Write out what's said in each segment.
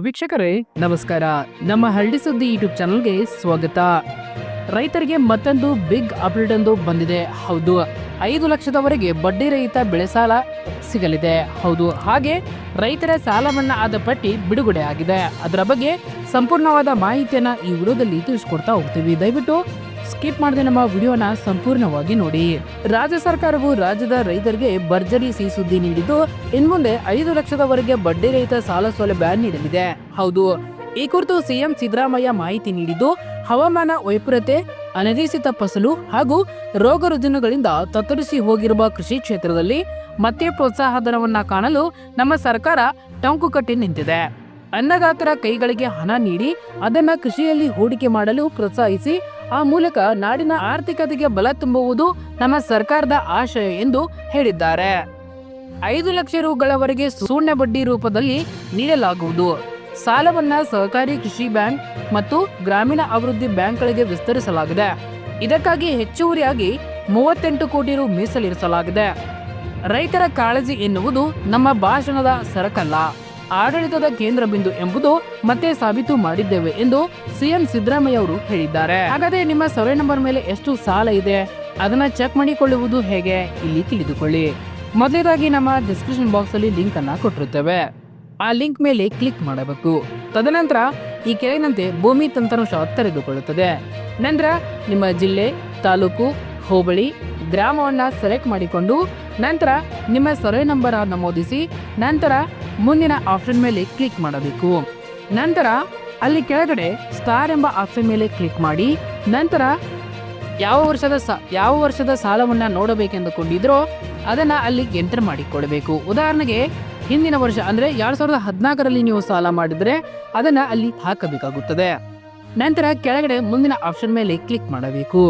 ವೀಕ್ಷಕರೇ ನಮಸ್ಕಾರ. ನಮ್ಮ ಹಳ್ಳಿ ಸುದ್ದಿ ಯೂಟ್ಯೂಬ್ ಚಾನಲ್ಗೆ ಸ್ವಾಗತ. ರೈತರಿಗೆ ಮತ್ತೊಂದು ಬಿಗ್ ಅಪ್ಡೇಟ್ ಒಂದು ಬಂದಿದೆ. ಹೌದು, 5 ಲಕ್ಷದವರೆಗೆ ಬಡ್ಡಿ ರಹಿತ ಬೆಳೆ ಸಾಲ ಸಿಗಲಿದೆ. ಹೌದು, ಹಾಗೆ ರೈತರ ಸಾಲ ಮನ್ನಾ ಆದ ಪಟ್ಟಿ ಬಿಡುಗಡೆ ಆಗಿದೆ. ಅದರ ಬಗ್ಗೆ ಸಂಪೂರ್ಣವಾದ ಮಾಹಿತಿಯನ್ನ ಈ ವಿಡಿಯೋದಲ್ಲಿ ತಿಳಿಸ್ಕೊಡ್ತಾ ಹೋಗ್ತೀವಿ. ದಯವಿಟ್ಟು ಸ್ಕಿಪ್ ಮಾಡದೆ ನಮ್ಮ ವಿಡಿಯೋನ ಸಂಪೂರ್ಣವಾಗಿ ನೋಡಿ. ರಾಜ್ಯ ಸರ್ಕಾರವು ರಾಜ್ಯದ ರೈತರಿಗೆ ಭರ್ಜರಿ ಸಿಹಿ ಸುದ್ದಿ ನೀಡಿದ್ದು, ಇನ್ಮುಂದೆ 5 ಲಕ್ಷದವರೆಗೆ ಬಡ್ಡಿ ರಹಿತ ಸಾಲ ಸೌಲಭ್ಯ ನೀಡಲಿದೆ. ಹೌದು, ಈ ಕುರಿತು ಸಿಎಂ ಸಿದ್ದರಾಮಯ್ಯ ಮಾಹಿತಿ ನೀಡಿದ್ದು, ಹವಾಮಾನ ವೈಪರೀತ್ಯ, ಅನಧಿಕೃತ ಫಸಲು ಹಾಗೂ ರೋಗ ರುಜಿನಗಳಿಂದ ತತ್ತರಿಸಿ ಹೋಗಿರುವ ಕೃಷಿ ಕ್ಷೇತ್ರದಲ್ಲಿ ಮತ್ತೆ ಪ್ರೋತ್ಸಾಹಧನವನ್ನ ಕಾಣಲು ನಮ್ಮ ಸರ್ಕಾರ ಟಂಕು ಕಟ್ಟಿ ನಿಂತಿದೆ. ಅನ್ನದಾತರ ಕೈಗಳಿಗೆ ಹಣ ನೀಡಿ ಅದನ್ನ ಕೃಷಿಯಲ್ಲಿ ಹೂಡಿಕೆ ಮಾಡಲು ಪ್ರೋತ್ಸಾಹಿಸಿ ಆ ಮೂಲಕ ನಾಡಿನ ಆರ್ಥಿಕತೆಗೆ ಬಲ ತುಂಬುವುದು ನಮ್ಮ ಸರ್ಕಾರದ ಆಶಯ ಎಂದು ಹೇಳಿದ್ದಾರೆ. 5 ಲಕ್ಷ ರುಗಳವರೆಗೆ ಶೂನ್ಯ ಬಡ್ಡಿ ರೂಪದಲ್ಲಿ ನೀಡಲಾಗುವುದು. ಸಾಲವನ್ನ ಸಹಕಾರಿ ಕೃಷಿ ಬ್ಯಾಂಕ್ ಮತ್ತು ಗ್ರಾಮೀಣ ಅಭಿವೃದ್ಧಿ ಬ್ಯಾಂಕ್ಗಳಿಗೆ ವಿಸ್ತರಿಸಲಾಗಿದೆ. ಇದಕ್ಕಾಗಿ ಹೆಚ್ಚುವರಿಯಾಗಿ 38 ಕೋಟಿ ರು ಮೀಸಲಿರಿಸಲಾಗಿದೆ. ರೈತರ ಕಾಳಜಿ ಎನ್ನುವುದು ನಮ್ಮ ಭಾಷಣದ ಸರಕಲ್ಲ, ಆಡಳಿತದ ಕೇಂದ್ರ ಬಿಂದು ಎಂಬುದು ಮತ್ತೆ ಸಾಬೀತು ಮಾಡಿದ್ದೇವೆ ಎಂದು ಸಿಎಂ ಸಿದ್ದರಾಮಯ್ಯ ಅವರು ಹೇಳಿದ್ದಾರೆ. ಹಾಗಾದ್ರೆ ನಿಮ್ಮ ಸರ್ವೆ ನಂಬರ್ ಮೇಲೆ ಎಷ್ಟು ಸಾಲ ಇದೆ ಅದನ್ನ ಚೆಕ್ ಮಾಡಿಕೊಳ್ಳುವುದು ಹೇಗೆ, ಇಲ್ಲಿ ತಿಳಿದುಕೊಳ್ಳಿ. ಮೊದಲನೇದಾಗಿ ನಮ್ಮ ಡಿಸ್ಕ್ರಿಪ್ಷನ್ ಬಾಕ್ಸ್ ಅಲ್ಲಿ ಲಿಂಕ್ ಅನ್ನ ಕೊಟ್ಟಿರುತ್ತೇವೆ. ಆ ಲಿಂಕ್ ಮೇಲೆ ಕ್ಲಿಕ್ ಮಾಡಬೇಕು. ತದನಂತರ ಈ ಕೆಳಗಿನಂತೆ ಭೂಮಿ ತಂತ್ರಾಂಶ ತೆರೆದುಕೊಳ್ಳುತ್ತದೆ. ನಂತರ ನಿಮ್ಮ ಜಿಲ್ಲೆ, ತಾಲೂಕು, ಹೋಬಳಿ, ಗ್ರಾಮವನ್ನ ಸೆಲೆಕ್ಟ್ ಮಾಡಿಕೊಂಡು ನಂತರ ನಿಮ್ಮ ಸರ್ವೆ ನಂಬರ್ ನಮೂದಿಸಿ ನಂತರ ಮುಂದಿನ ಆಪ್ಷನ್ ಮೇಲೆ ಕ್ಲಿಕ್ ಮಾಡಬೇಕು. ನಂತರ ಅಲ್ಲಿ ಕೆಳಗಡೆ ಸ್ಟಾರ್ ಎಂಬ ಆಪ್ಷನ್ ಮೇಲೆ ಕ್ಲಿಕ್ ಮಾಡಿ ನಂತರ ಯಾವ ವರ್ಷದ ಸಾಲವನ್ನ ನೋಡಬೇಕೆಂದುಕೊಂಡಿದ್ರೋ ಅದನ್ನ ಅಲ್ಲಿ ಎಂಟರ್ ಮಾಡಿಕೊಡಬೇಕು. ಉದಾಹರಣೆಗೆ ಹಿಂದಿನ ವರ್ಷ ಅಂದ್ರೆ 2014ರಲ್ಲಿ ನೀವು ಸಾಲ ಮಾಡಿದ್ರೆ ಅದನ್ನ ಅಲ್ಲಿ ಹಾಕಬೇಕಾಗುತ್ತದೆ. ನಂತರ ಕೆಳಗಡೆ ಮುಂದಿನ ಆಪ್ಷನ್ ಮೇಲೆ ಕ್ಲಿಕ್ ಮಾಡಬೇಕು.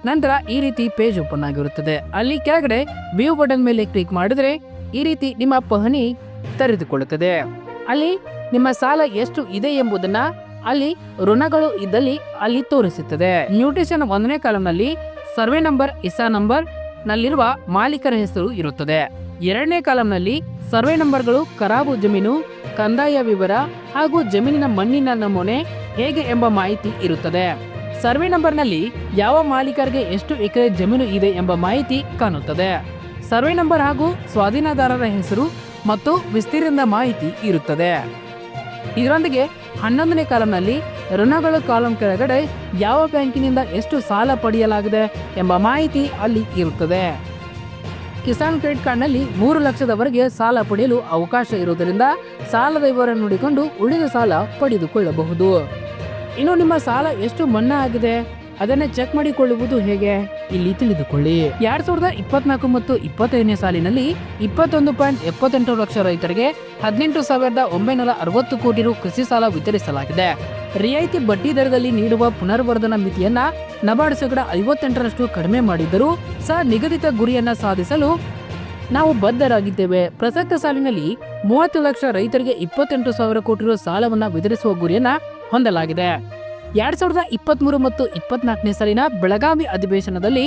ನಂತರ ಈ ರೀತಿ ಪೇಜ್ ಓಪನ್ ಆಗಿರುತ್ತದೆ. ಅಲ್ಲಿ ಕೆಳಗಡೆ ವ್ಯೂ ಬಟನ್ ಮೇಲೆ ಕ್ಲಿಕ್ ಮಾಡಿದ್ರೆ ಈ ರೀತಿ ನಿಮ್ಮ ಪಹಣಿ ತೆರೆದುಕೊಳ್ಳುತ್ತದೆ. ಅಲ್ಲಿ ನಿಮ್ಮ ಸಾಲ ಎಷ್ಟು ಇದೆ ಎಂಬುದನ್ನ ಅಲ್ಲಿ ಋಣಗಳು ಇದ್ದಲ್ಲಿ ಅಲ್ಲಿ ತೋರಿಸುತ್ತದೆ. ಮ್ಯೂಟೇಶನ್ 1ನೇ ಕಾಲಂನಲ್ಲಿ ಸರ್ವೆ ನಂಬರ್, ಇಸಾ ನಂಬರ್ ನಲ್ಲಿರುವ ಮಾಲೀಕರ ಹೆಸರು ಇರುತ್ತದೆ. 2ನೇ ಕಾಲಂನಲ್ಲಿ ಸರ್ವೆ ನಂಬರ್ಗಳು, ಖರಾಬು ಜಮೀನು, ಕಂದಾಯ ವಿವರ ಹಾಗೂ ಜಮೀನಿನ ಮಣ್ಣಿನ ನಮೂನೆ ಹೇಗೆ ಎಂಬ ಮಾಹಿತಿ ಇರುತ್ತದೆ. ಸರ್ವೆ ನಂಬರ್ನಲ್ಲಿ ಯಾವ ಮಾಲೀಕರಿಗೆ ಎಷ್ಟು ಎಕರೆ ಜಮೀನು ಇದೆ ಎಂಬ ಮಾಹಿತಿ ಕಾಣುತ್ತದೆ. ಸರ್ವೆ ನಂಬರ್ ಹಾಗೂ ಸ್ವಾಧೀನದಾರರ ಹೆಸರು ಮತ್ತು ವಿಸ್ತೀರ್ಣದ ಮಾಹಿತಿ ಇರುತ್ತದೆ. ಇದರೊಂದಿಗೆ 11ನೇ ಕಾಲಂನಲ್ಲಿ ಋಣಗಳ ಕಾಲಂ ಕೆಳಗಡೆ ಯಾವ ಬ್ಯಾಂಕಿನಿಂದ ಎಷ್ಟು ಸಾಲ ಪಡೆಯಲಾಗಿದೆ ಎಂಬ ಮಾಹಿತಿ ಅಲ್ಲಿ ಇರುತ್ತದೆ. ಕಿಸಾನ್ ಕ್ರೆಡಿಟ್ ಕಾರ್ಡ್ನಲ್ಲಿ 3 ಲಕ್ಷದವರೆಗೆ ಸಾಲ ಪಡೆಯಲು ಅವಕಾಶ ಇರುವುದರಿಂದ ಸಾಲದ ವಿವರ ನೋಡಿಕೊಂಡು ಉಳಿದ ಸಾಲ ಪಡೆದುಕೊಳ್ಳಬಹುದು. ಇನ್ನು ನಿಮ್ಮ ಸಾಲ ಎಷ್ಟು ಮನ್ನಾ ಆಗಿದೆ ಅದನ್ನೇ ಚೆಕ್ ಮಾಡಿಕೊಳ್ಳುವುದು ಹೇಗೆ, ಇಲ್ಲಿ ತಿಳಿದುಕೊಳ್ಳಿ. 2024 ಮತ್ತು 25ನೇ ಸಾಲಿನಲ್ಲಿ 21.78 ಲಕ್ಷ ರೈತರಿಗೆ 18,960 ಕೋಟಿ ರು ಕೃಷಿ ಸಾಲ ವಿತರಿಸಲಾಗಿದೆ. ರಿಯಾಯಿತಿ ಬಡ್ಡಿ ದರದಲ್ಲಿ ನೀಡುವ ಪುನರ್ವರ್ಧನಾ ಮಿತಿಯನ್ನ ನಬಾರ್ಡ್ 58% ಕಡಿಮೆ ಮಾಡಿದ್ದರೂ ಸಹ ನಿಗದಿತ ಗುರಿಯನ್ನ ಸಾಧಿಸಲು ನಾವು ಬದ್ಧರಾಗಿದ್ದೇವೆ. ಪ್ರಸಕ್ತ ಸಾಲಿನಲ್ಲಿ 30 ಲಕ್ಷ ರೈತರಿಗೆ 28,000 ಕೋಟಿ ರು ಸಾಲವನ್ನ ವಿತರಿಸುವ ಗುರಿಯನ್ನ ಹೊಂದಲಾಗಿದೆ. 2023 ಮತ್ತು 24ನೇ ಸಾಲಿನ ಬೆಳಗಾವಿ ಅಧಿವೇಶನದಲ್ಲಿ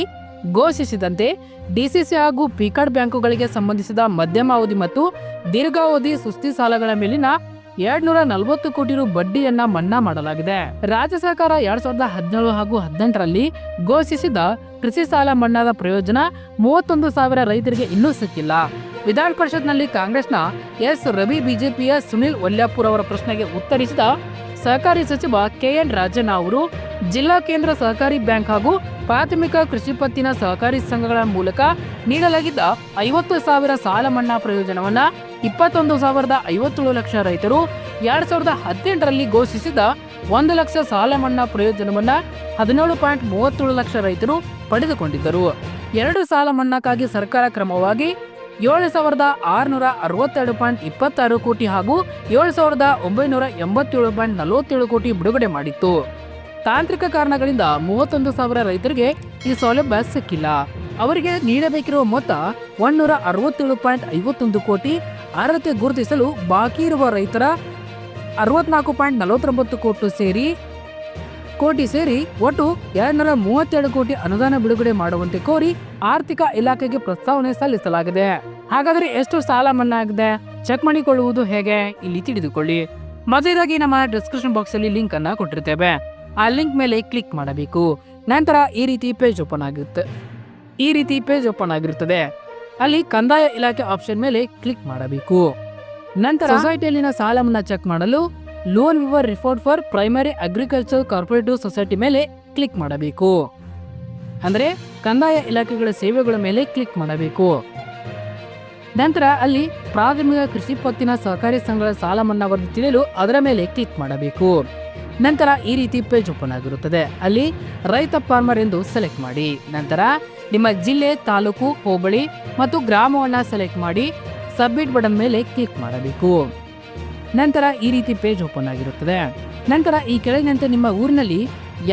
ಘೋಷಿಸಿದಂತೆ ಡಿಸಿಸಿ ಹಾಗೂ ಪಿಕಾರ್ಡ್ ಬ್ಯಾಂಕುಗಳಿಗೆ ಸಂಬಂಧಿಸಿದ ಮಧ್ಯಮಾವಧಿ ಮತ್ತು ದೀರ್ಘಾವಧಿ ಸುಸ್ತಿ ಸಾಲಗಳ ಮೇಲಿನ 240 ಕೋಟಿ ರು ಬಡ್ಡಿಯನ್ನ ಮನ್ನಾ ಮಾಡಲಾಗಿದೆ. ರಾಜ್ಯ ಸರ್ಕಾರ 2017 ಹಾಗೂ 18ರಲ್ಲಿ ಘೋಷಿಸಿದ ಕೃಷಿ ಸಾಲ ಮನ್ನಾದ ಪ್ರಯೋಜನ 31,000 ರೈತರಿಗೆ ಇನ್ನೂ ಸಿಕ್ಕಿಲ್ಲ. ವಿಧಾನ ಪರಿಷತ್ನಲ್ಲಿ ಕಾಂಗ್ರೆಸ್ನ ಎಸ್ ರವಿ, ಬಿಜೆಪಿಯ ಸುನಿಲ್ ವಲ್ಯಾಪುರ್ ಅವರ ಪ್ರಶ್ನೆಗೆ ಉತ್ತರಿಸಿದ ಸಹಕಾರಿ ಸಚಿವ KN ರಾಜಣ್ಣ ಅವರು ಜಿಲ್ಲಾ ಕೇಂದ್ರ ಸಹಕಾರಿ ಬ್ಯಾಂಕ್ ಹಾಗೂ ಪ್ರಾಥಮಿಕ ಕೃಷಿ ಪತ್ತಿನ ಸಹಕಾರಿ ಸಂಘಗಳ ಮೂಲಕ ನೀಡಲಾಗಿದ್ದ 50,000 ಸಾಲ ಮನ್ನಾ ಪ್ರಯೋಜನವನ್ನ 21,057 ಲಕ್ಷ ರೈತರು 2018ರಲ್ಲಿ ಘೋಷಿಸಿದ 1 ಲಕ್ಷ ಸಾಲ ಮನ್ನಾ ಪ್ರಯೋಜನವನ್ನ 17.37 ಲಕ್ಷ ರೈತರು ಪಡೆದುಕೊಂಡಿದ್ದರು. 2 ಸಾಲ ಮನ್ನಾಕ್ಕಾಗಿ ಸರ್ಕಾರ ಕ್ರಮವಾಗಿ 7,662.26 ಕೋಟಿ ಹಾಗೂ 7,987.47 ಕೋಟಿ ಬಿಡುಗಡೆ ಮಾಡಿತ್ತು. ತಾಂತ್ರಿಕ ಕಾರಣಗಳಿಂದ 31,000 ರೈತರಿಗೆ ಈ ಸೌಲಭ್ಯ ಸಿಕ್ಕಿಲ್ಲ. ಅವರಿಗೆ ನೀಡಬೇಕಿರುವ ಮೊತ್ತ 167.51 ಕೋಟಿ. ಅರ್ಹತೆ ಗುರುತಿಸಲು ಬಾಕಿ ಇರುವ ರೈತರ 64.49 ಕೋಟಿ ಸೇರಿ ಒಟ್ಟು 232 ಕೋಟಿ ಅನುದಾನ ಬಿಡುಗಡೆ ಮಾಡುವಂತೆ ಕೋರಿ ಆರ್ಥಿಕ ಇಲಾಖೆಗೆ ಪ್ರಸ್ತಾವನೆ ಸಲ್ಲಿಸಲಾಗಿದೆ. ಹಾಗಾದರೆ ಎಷ್ಟು ಸಾಲ ಮನ್ನಾ ಆಗಿದೆ ಚೆಕ್ ಮಾಡಿಕೊಳ್ಳುವುದು ಹೇಗೆ, ಇಲ್ಲಿ ತಿಳಿದುಕೊಳ್ಳಿ. ಮೊದಲಾಗಿ ನಮ್ಮ ಡಿಸ್ಕ್ರಿಪ್ಷನ್ ಬಾಕ್ಸ್ ಅಲ್ಲಿ ಲಿಂಕ್ ಅನ್ನ ಕೊಟ್ಟಿರ್ತೇವೆ. ಆ ಲಿಂಕ್ ಮೇಲೆ ಕ್ಲಿಕ್ ಮಾಡಬೇಕು. ನಂತರ ಈ ರೀತಿ ಪೇಜ್ ಓಪನ್ ಆಗಿರುತ್ತದೆ. ಅಲ್ಲಿ ಕಂದಾಯ ಇಲಾಖೆ ಆಪ್ಷನ್ ಮೇಲೆ ಕ್ಲಿಕ್ ಮಾಡಬೇಕು. ನಂತರ ಸೊಸೈಟಿಯಲ್ಲಿನ ಸಾಲವನ್ನ ಚೆಕ್ ಮಾಡಲು ಲೋನ್ ವಿವರ್ report for primary agriculture cooperative society ಮೇಲೆ ಕ್ಲಿಕ್ ಮಾಡಬೇಕು. ಅಂದ್ರೆ ಕಂದಾಯ ಇಲಾಖೆಗಳ ಸೇವೆಗಳ ಮೇಲೆ ಕ್ಲಿಕ್ ಮಾಡಬೇಕು. ನಂತರ ಅಲ್ಲಿ ಪ್ರಾಥಮಿಕ ಕೃಷಿ ಪತ್ತಿನ ಸಹಕಾರಿ ಸಂಘಗಳ ಸಾಲ ಮನ್ನಾ ವರದಿ ತಿಳಿಯಲು ಅದರ ಮೇಲೆ ಕ್ಲಿಕ್ ಮಾಡಬೇಕು. ನಂತರ ಈ ರೀತಿ ಪೇಜ್ ಓಪನ್ ಆಗಿರುತ್ತದೆ. ಅಲ್ಲಿ ರೈತ ಫಾರ್ಮರ್ ಎಂದು ಸೆಲೆಕ್ಟ್ ಮಾಡಿ. ನಂತರ ನಿಮ್ಮ ಜಿಲ್ಲೆ, ತಾಲೂಕು, ಹೋಬಳಿ ಮತ್ತು ಗ್ರಾಮವನ್ನ ಸೆಲೆಕ್ಟ್ ಮಾಡಿ ಸಬ್ಮಿಟ್ ಬಟನ್ ಮೇಲೆ ಕ್ಲಿಕ್ ಮಾಡಬೇಕು. ನಂತರ ಈ ರೀತಿ ಪೇಜ್ ಓಪನ್ ಆಗಿರುತ್ತದೆ. ನಂತರ ಈ ಕೆಳಗಿನಂತೆ ನಿಮ್ಮ ಊರಿನಲ್ಲಿ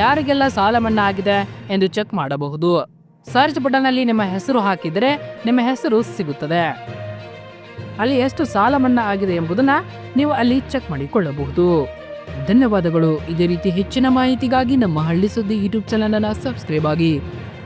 ಯಾರಿಗೆಲ್ಲ ಸಾಲ ಮನ್ನಾ ಆಗಿದೆ ಎಂದು ಚೆಕ್ ಮಾಡಬಹುದು. ಸರ್ಚ್ ಬಟನ್ ಅಲ್ಲಿ ನಿಮ್ಮ ಹೆಸರು ಹಾಕಿದರೆ ನಿಮ್ಮ ಹೆಸರು ಸಿಗುತ್ತದೆ. ಅಲ್ಲಿ ಎಷ್ಟು ಸಾಲ ಮನ್ನಾ ಆಗಿದೆ ಎಂಬುದನ್ನ ನೀವು ಅಲ್ಲಿ ಚೆಕ್ ಮಾಡಿಕೊಳ್ಳಬಹುದು. ಧನ್ಯವಾದಗಳು. ಇದೇ ರೀತಿ ಹೆಚ್ಚಿನ ಮಾಹಿತಿಗಾಗಿ ನಮ್ಮ ಹಳ್ಳಿ ಸುದ್ದಿ ಯೂಟ್ಯೂಬ್ ಚಾನಲ್ ಅನ್ನು ಸಬ್ಸ್ಕ್ರೈಬ್ ಆಗಿ.